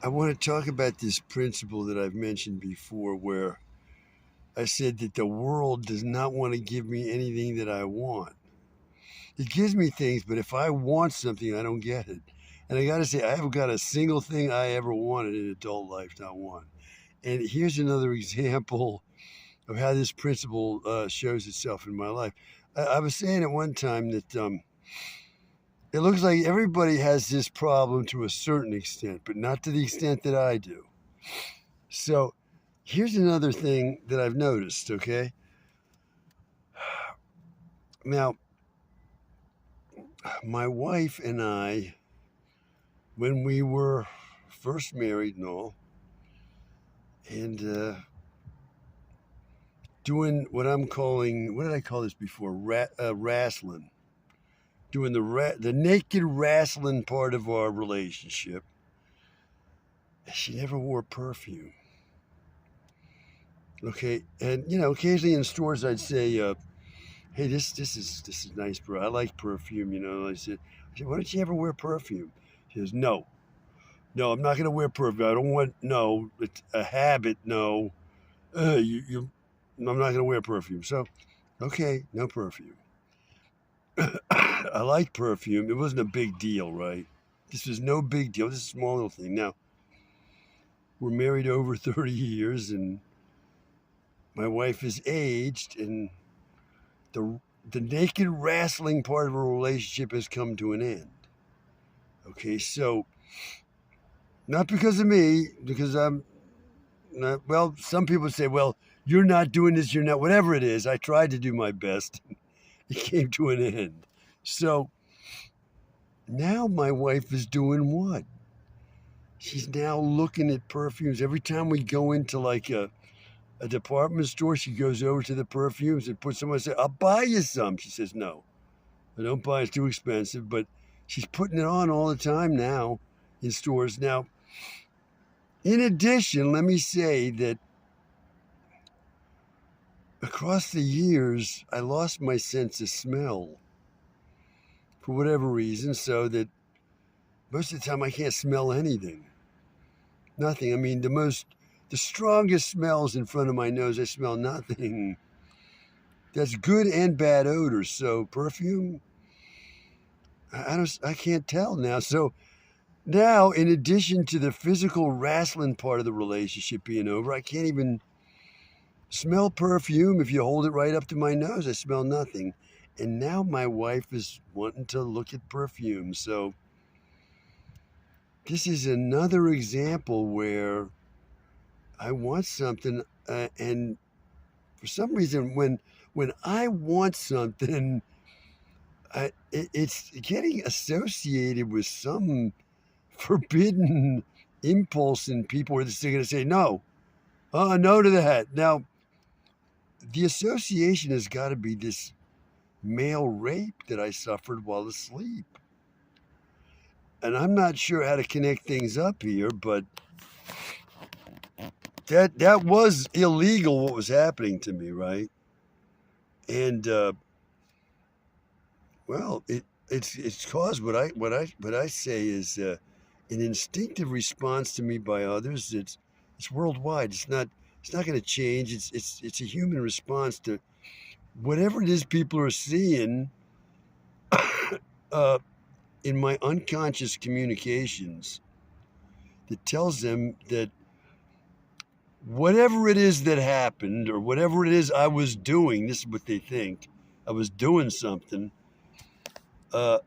I want to talk about this principle that I've mentioned before, where I said that the world does not want to give me anything that I want. It gives me things, but if I want something, I don't get it. And I got to say, I haven't got a single thing I ever wanted in adult life, not one. And here's another example of how this principle shows itself in my life. I was saying at one time that it looks like everybody has this problem to a certain extent, but not to the extent that I do. So here's another thing that I've noticed, okay? Now, my wife and I, when we were first married and all, and doing what I'm calling, what did I call this before? Wrestling. Doing the naked wrestling part of our relationship. She never wore perfume. Okay, and occasionally in stores I'd say, "Hey, this is nice, bro. I like perfume." I said, "Why don't you ever wear perfume?" She says, "No, no, I'm not gonna wear perfume. I don't want no. It's a habit. No, I'm not gonna wear perfume." So, okay, no perfume. I like perfume. It wasn't a big deal, right? This was no big deal. This is a small little thing. Now we're married over 30 years, and my wife is aged, and the the naked wrestling part of a relationship has come to an end. Okay, so not because of me, because I'm not. Well, some people say, "Well, you're not doing this. You're not." Whatever it is, I tried to do my best. It came to an end. So now my wife is doing what? She's now looking at perfumes. Every time we go into like a department store, she goes over to the perfumes and puts them on and says, "I'll buy you some." She says, "No, I don't buy it. It's too expensive." But she's putting it on all the time now in stores. Now, in addition, let me say that across the years, I lost my sense of smell for whatever reason, so that most of the time I can't smell anything. Nothing. I mean, the strongest smells in front of my nose, I smell nothing. That's good and bad odors. So perfume, I can't tell now. So now, in addition to the physical wrestling part of the relationship being over, I can't even smell perfume. If you hold it right up to my nose, I smell nothing. And now my wife is wanting to look at perfume. So this is another example where I want something, and for some reason, when I want something, it's getting associated with some forbidden impulse in people where they're going to say no, no to that. Now, the association has got to be this male rape that I suffered while asleep. And I'm not sure how to connect things up here, but that was illegal what was happening to me, right? And well, it's caused what I say is an instinctive response to me by others. It's worldwide. It's not going to change. It's a human response to whatever it is people are seeing uh, in my unconscious communications that tells them that whatever it is that happened or whatever it is I was doing, this is what they think. I was doing something.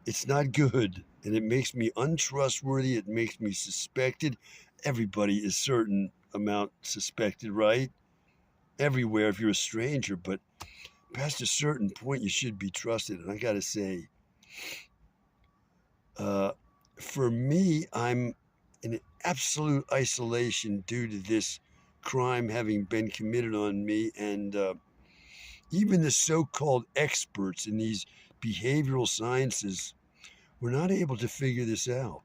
It's not good, and it makes me untrustworthy. It makes me suspected. Everybody is certain amount suspected, right? Everywhere if you're a stranger, but past a certain point, you should be trusted. And I got to say, uh, for me, I'm in absolute isolation due to this crime having been committed on me, and even the so-called experts in these behavioral sciences were not able to figure this out.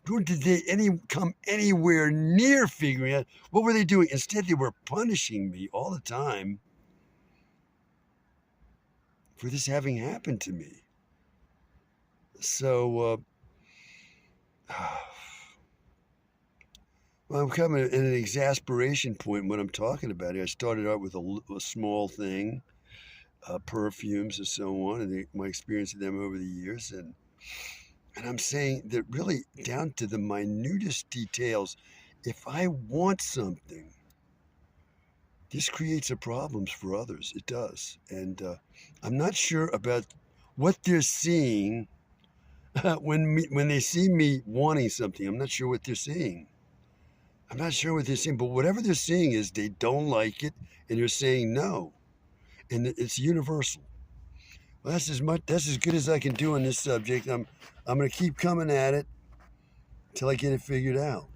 Nor did they come anywhere near figuring out what were they doing. Instead, they were punishing me all the time for this having happened to me. So Well, I'm coming at an exasperation point in what I'm talking about here. I started out with a small thing, perfumes and so on, and my experience with them over the years, and I'm saying that really down to the minutest details. If I want something, this creates a problems for others. It does, and I'm not sure about what they're seeing when they see me wanting something. I'm not sure what they're seeing. I'm not sure what they're seeing, but whatever they're seeing is they don't like it, and they're saying no, and it's universal. Well, that's as good as I can do on this subject. I'm going to keep coming at it till I get it figured out.